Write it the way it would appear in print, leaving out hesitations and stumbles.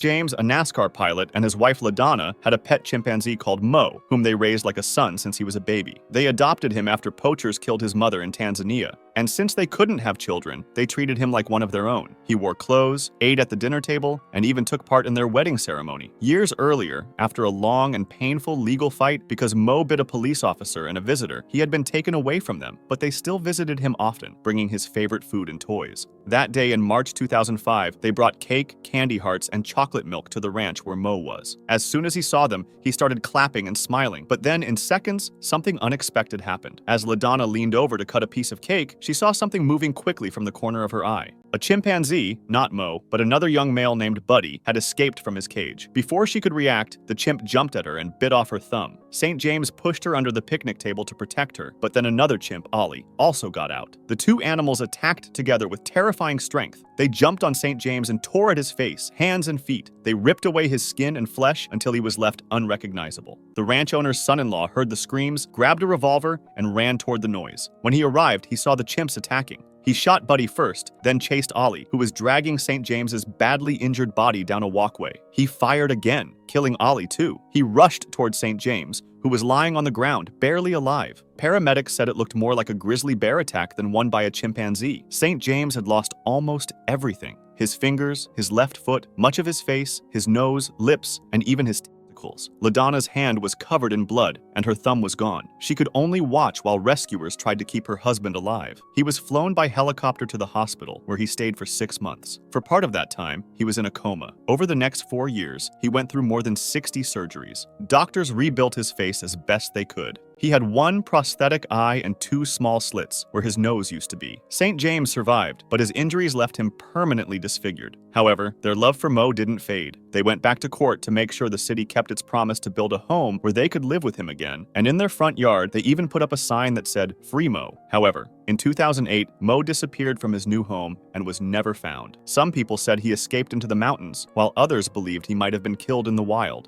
James, a NASCAR pilot, and his wife LaDonna had a pet chimpanzee called Mo, whom they raised like a son since he was a baby. They adopted him after poachers killed his mother in Tanzania, and since they couldn't have children, they treated him like one of their own. He wore clothes, ate at the dinner table, and even took part in their wedding ceremony. Years earlier, after a long and painful legal fight because Mo bit a police officer and a visitor, he had been taken away from them, but they still visited him often, bringing his favorite food and toys. That day in March 2005, they brought cake, candy hearts, and chocolate milk to the ranch where Mo was. As soon as he saw them, he started clapping and smiling, but then in seconds, something unexpected happened. As LaDonna leaned over to cut a piece of cake, she saw something moving quickly from the corner of her eye. A chimpanzee, not Mo, but another young male named Buddy, had escaped from his cage. Before she could react, the chimp jumped at her and bit off her thumb. St. James pushed her under the picnic table to protect her, but then another chimp, Ollie, also got out. The two animals attacked together with terrifying strength. They jumped on St. James and tore at his face, hands and feet. They ripped away his skin and flesh until he was left unrecognizable. The ranch owner's son-in-law heard the screams, grabbed a revolver, and ran toward the noise. When he arrived, he saw the chimps attacking. He shot Buddy first, then chased Ollie, who was dragging St. James's badly injured body down a walkway. He fired again, killing Ollie too. He rushed toward St. James, who was lying on the ground, barely alive. Paramedics said it looked more like a grizzly bear attack than one by a chimpanzee. St. James had lost almost everything. His fingers, his left foot, much of his face, his nose, lips, and even his testicles. LaDonna's hand was covered in blood, and her thumb was gone. She could only watch while rescuers tried to keep her husband alive. He was flown by helicopter to the hospital, where he stayed for 6 months. For part of that time, he was in a coma. Over the next 4 years, he went through more than 60 surgeries. Doctors rebuilt his face as best they could. He had one prosthetic eye and 2 small slits where his nose used to be. St. James survived, but his injuries left him permanently disfigured. However, their love for Mo didn't fade. They went back to court to make sure the city kept its promise to build a home where they could live with him again, and in their front yard, they even put up a sign that said, "Free Mo." However, in 2008, Mo disappeared from his new home and was never found. Some people said he escaped into the mountains, while others believed he might have been killed in the wild.